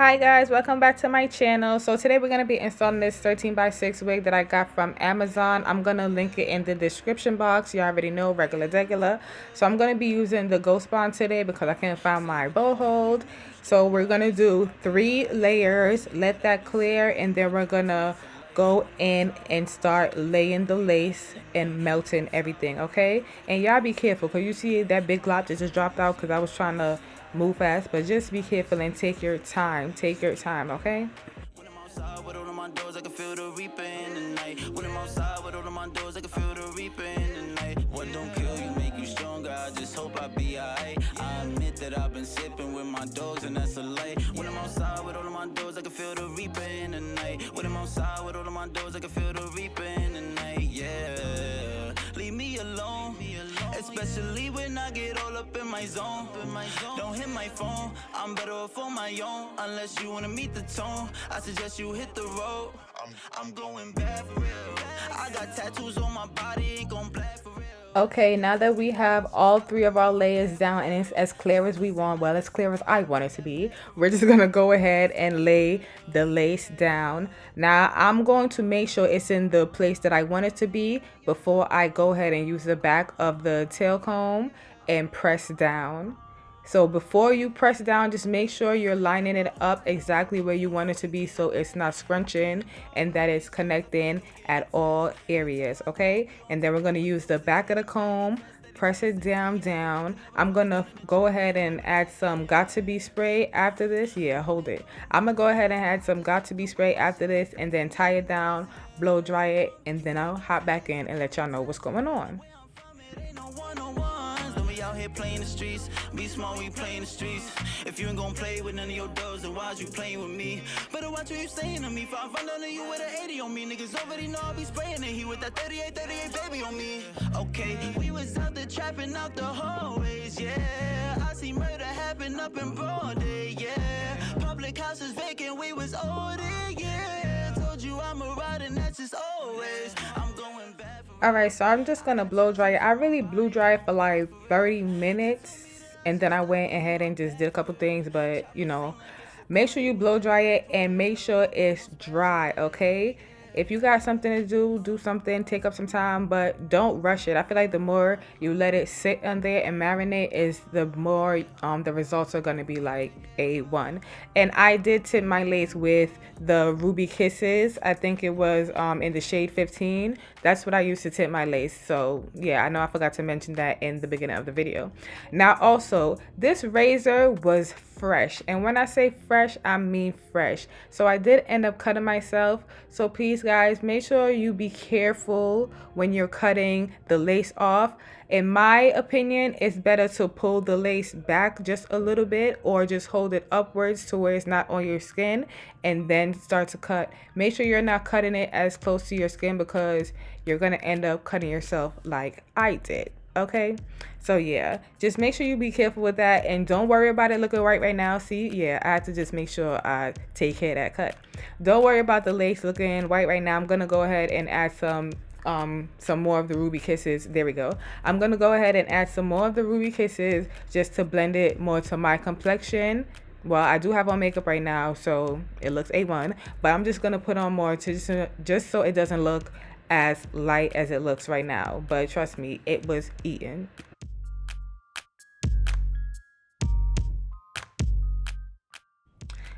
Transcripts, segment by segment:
Hi guys, welcome back to my channel. So today we're going to be installing this 13x6 wig that I got from Amazon. I'm going to link it in the description box. You already know, regular. So I'm going to be using the Ghost Bond today because I can't find my bow hold. So we're going to do 3 layers, let that clear, and then we're going to go in and start laying the lace and melting everything, okay? And y'all be careful because you see that big glop that just dropped out because I was trying to move fast, but just be careful and take your time. Take your time, okay? When I'm outside with all of my doors, I can feel the reaper in the night. When I'm outside with all of my doors, I can feel the reaper in the night. What don't kill you make you stronger. I just hope I be alright. I admit that I've been sipping with my dogs, and that's a light. When I'm outside with all of my doors, I can feel the reaper in the night. When I'm outside with all of my doors, I can feel the reaper in the night. Yeah, leave me alone. Especially when I get all up in my zone. Don't hit my phone, I'm better off on my own. Unless you wanna meet the tone, I suggest you hit the road. I'm going bad for real. I got tattoos on my body, ain't gon' black for real. Okay, now that we have all 3 of our layers down and it's as clear as we want, well, as clear as I want it to be, we're just gonna go ahead and lay the lace down. Now I'm going to make sure it's in the place that I want it to be before I go ahead and use the back of the tail comb and press down. So before you press down, just make sure you're lining it up exactly where you want it to be so it's not scrunching and that it's connecting at all areas, okay? And then we're going to use the back of the comb, press it down. I'm going to go ahead and add some Got To Be spray after this. Yeah, hold it. I'm going to go ahead and add some Got To Be spray after this and then tie it down, blow dry it, and then I'll hop back in and let y'all know what's going on. Out here playing the streets, be smart when you play in the streets. If you ain't gonna play with none of your dogs, then why's you playing with me? Better watch what you saying to me. If I run under you with an 80 on me, niggas already know I be spraying it. He with that 38 baby on me. Okay, we was out there trapping out the hallways, yeah. I see murder happen up in broad day, yeah. Public houses vacant, we was older, yeah. Told you I'm a ride and that's just always. I'm going bad. Alright, so I'm just gonna blow dry it. I really blew dry it for like 30 minutes and then I went ahead and just did a couple things, but you know, make sure you blow dry it and make sure it's dry, okay? If you got something to do something, take up some time, but don't rush it. I feel like the more you let it sit on there and marinate is the more the results are going to be like A1. And I did tint my lace with the Ruby Kisses. I think it was in the shade 15. That's what I used to tint my lace. So yeah, I know I forgot to mention that in the beginning of the video. Now also, this razor was fresh, and when I say fresh, I mean fresh. So I did end up cutting myself, so please guys, make sure you be careful when you're cutting the lace off. In my opinion, it's better to pull the lace back just a little bit or just hold it upwards to where it's not on your skin and then start to cut. Make sure you're not cutting it as close to your skin because you're gonna end up cutting yourself like I did. Okay, so yeah, just make sure you be careful with that and don't worry about it looking right now. See, yeah, I had to just make sure I take care of that cut. Don't worry about the lace looking white right now. I'm gonna go ahead and add some more of the Ruby Kisses. There we go. I'm gonna go ahead and add some more of the Ruby Kisses just to blend it more to my complexion. Well, I do have on makeup right now, so it looks A1, but I'm just gonna put on more to just so it doesn't look as light as it looks right now, but trust me, it was eaten.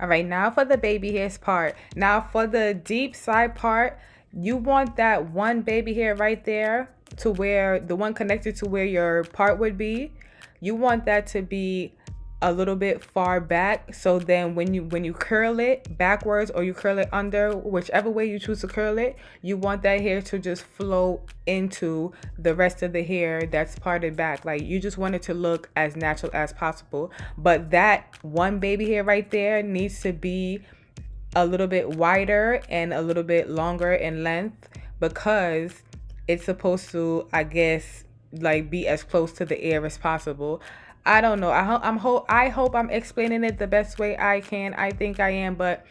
All right, now for the baby hairs part. Now for the deep side part, you want that one baby hair right there to where the one connected to where your part would be. You want that to be a little bit far back, so then when you curl it backwards or you curl it under, whichever way you choose to curl it, you want that hair to just flow into the rest of the hair that's parted back. Like, you just want it to look as natural as possible, but that one baby hair right there needs to be a little bit wider and a little bit longer in length because it's supposed to, I guess, like be as close to the air as possible. I don't know. I hope I'm explaining it the best way I can. I think I am, but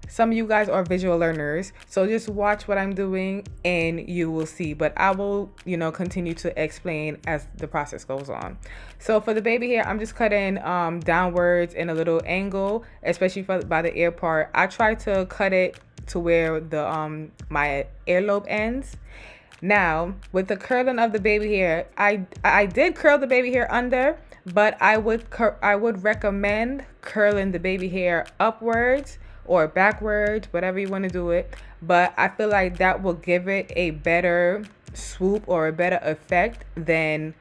some of you guys are visual learners, so just watch what I'm doing and you will see. But I will, continue to explain as the process goes on. So for the baby hair, I'm just cutting downwards in a little angle, especially by the ear part. I try to cut it to where the my earlobe ends. Now, with the curling of the baby hair, I did curl the baby hair under, but I would recommend curling the baby hair upwards or backwards, whatever you want to do it. But I feel like that will give it a better swoop or a better effect than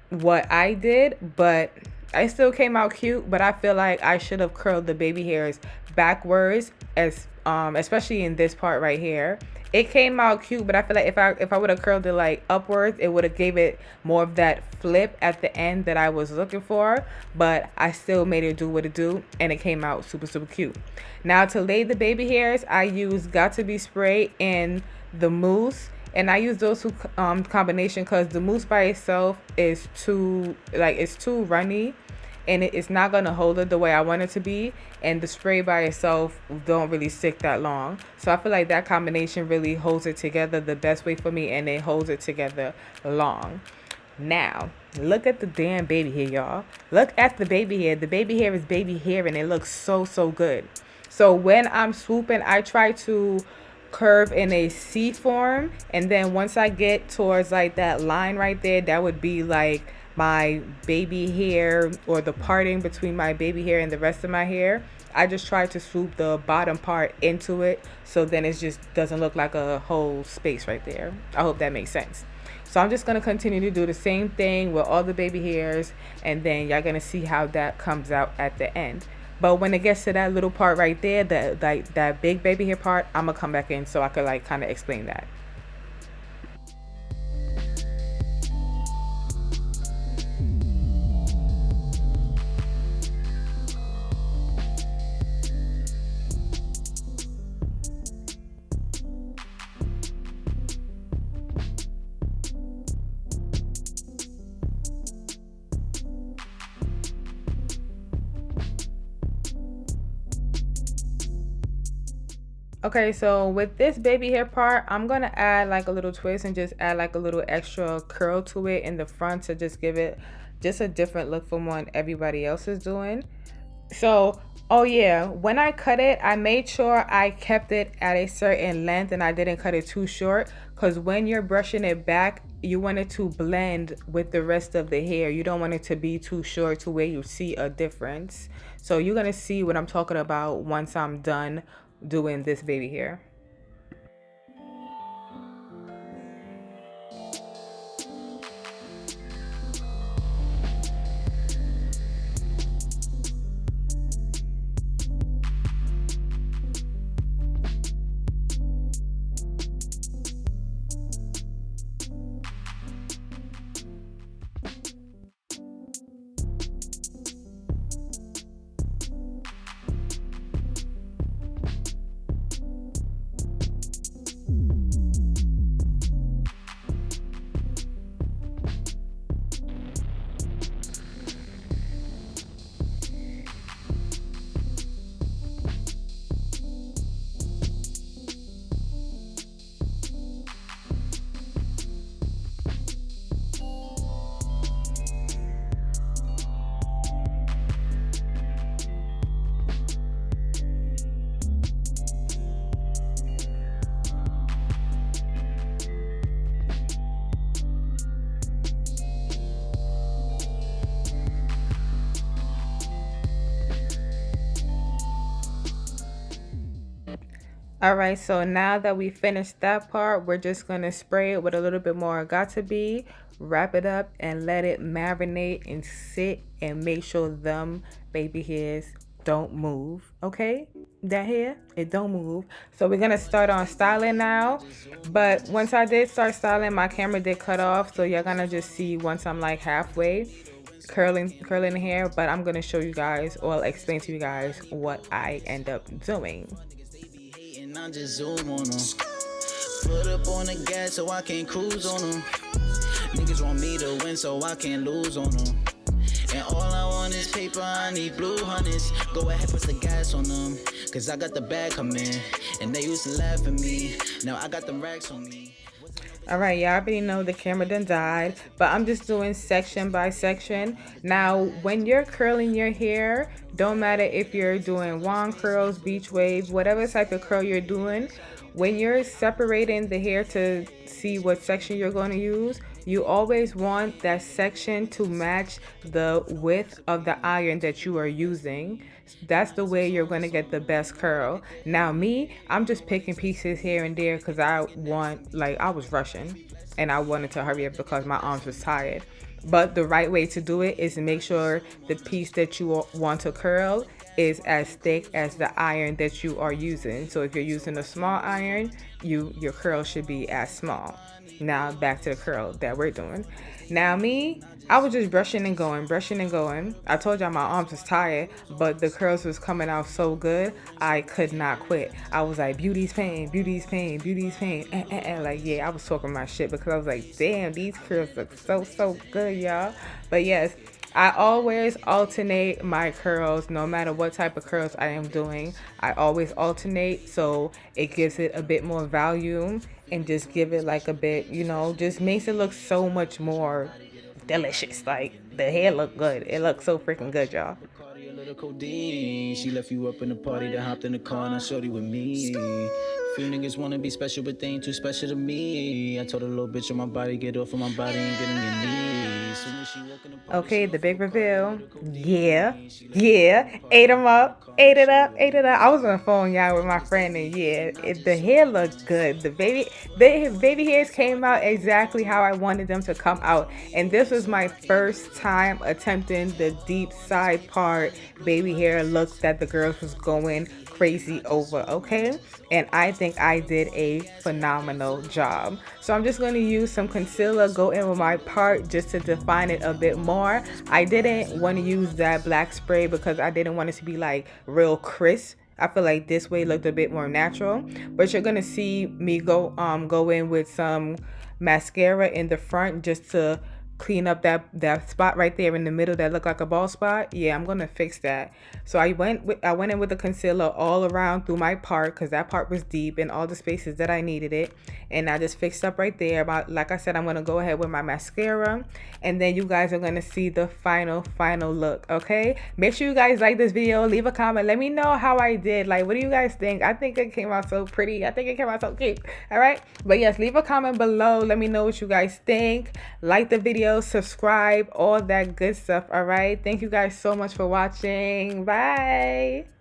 what I did, but I still came out cute. But I feel like I should have curled the baby hairs backwards, as especially in this part right here. It came out cute, but I feel like if I would have curled it like upwards, it would have gave it more of that flip at the end that I was looking for. But I still made it do what it do, and it came out super super cute. Now to lay the baby hairs, I use Got to Be Spray and the mousse. And I use those two combination because the mousse by itself is it's too runny, and it's not gonna hold it the way I want it to be. And the spray by itself don't really stick that long. So I feel like that combination really holds it together the best way for me, and it holds it together long. Now, look at the damn baby hair, y'all. Look at the baby hair. The baby hair is baby hair, and it looks so so good. So when I'm swooping, I try to curve in a C form, and then once I get towards like that line right there, that would be like my baby hair, or the parting between my baby hair and the rest of my hair. I just try to swoop the bottom part into it, so then it just doesn't look like a whole space right there. I hope that makes sense. So I'm just going to continue to do the same thing with all the baby hairs, and then y'all going to see how that comes out at the end. But when it gets to that little part right there, that big baby hair part, I'm gonna come back in so I could like kind of explain that. Okay, so with this baby hair part, I'm gonna add like a little twist and just add like a little extra curl to it in the front to just give it just a different look from what everybody else is doing. So, oh yeah, when I cut it, I made sure I kept it at a certain length and I didn't cut it too short, because when you're brushing it back, you want it to blend with the rest of the hair. You don't want it to be too short to where you see a difference. So you're gonna see what I'm talking about once I'm done doing this baby hair. All right, so now that we finished that part, we're just gonna spray it with a little bit more Got to Be, wrap it up, and let it marinate and sit, and make sure them baby hairs don't move, okay? That hair, it don't move. So we're gonna start on styling now. But once I did start styling, my camera did cut off, so you're gonna just see once I'm like halfway curling the hair. But I'm gonna show you guys, or explain to you guys what I end up doing. I just zoom on them. Foot up on the gas so I can cruise on them. Niggas want me to win so I can't lose on them. And all I want is paper, I need blue hundreds. Go ahead, press the gas on them, cause I got the bag coming. And they used to laugh at me, now I got them racks on me. All right, y'all already know the camera done died, but I'm just doing section by section. Now, when you're curling your hair, don't matter if you're doing wand curls, beach waves, whatever type of curl you're doing, when you're separating the hair to see what section you're going to use, you always want that section to match the width of the iron that you are using. That's the way you're going to get the best curl. Now me, I'm just picking pieces here and there because I was rushing and I wanted to hurry up because my arms was tired. But the right way to do it is to make sure the piece that you want to curl is as thick as the iron that you are using. So if you're using a small iron, your curl should be as small. Now back to the curl that we're doing. Now me, I was just brushing and going. I told y'all my arms was tired, but the curls was coming out so good, I could not quit. I was like, beauty's pain, beauty's pain, beauty's pain. Like, yeah, I was talking my shit because I was like, damn, these curls look so good, y'all. But yes, I always alternate my curls no matter what type of curls I am doing. I always alternate so it gives it a bit more volume and just give it like a bit, just makes it look so much more delicious. Like the hair look good. It looks so freaking good, y'all. She left you up in the party, then hopped in the car and I showed you with me. Few niggas wanna be special, but they ain't too special to me. I told a little bitch on my body, get off of my body and get on your knees. Soon as she walk in the party, Okay, the big reveal. Yeah. Ate them up. Ate it up. I was on the phone, y'all, with my friend, and the hair looked good. The baby hairs came out exactly how I wanted them to come out. And this was my first time attempting the deep side part baby hair look that the girls was going crazy over, okay? And I think I did a phenomenal job. So I'm just going to use some concealer, go in with my part just to define it a bit more. I didn't want to use that black spray because I didn't want it to be like real crisp. I feel like this way looked a bit more natural. But you're going to see me go in with some mascara in the front just to clean up that spot right there in the middle that looked like a bald spot. Yeah, I'm gonna fix that. So I went in with the concealer all around through my part because that part was deep in all the spaces that I needed it, and I just fixed up right there. Like I said, I'm gonna go ahead with my mascara, and then you guys are gonna see the final look. Okay, make sure you guys like this video, leave a comment, let me know how I did. Like, what do you guys think? I think it came out so pretty. I think it came out so cute. All right, but yes, leave a comment below, let me know what you guys think. Like the video, subscribe, all that good stuff. All right, thank you guys so much for watching. Bye.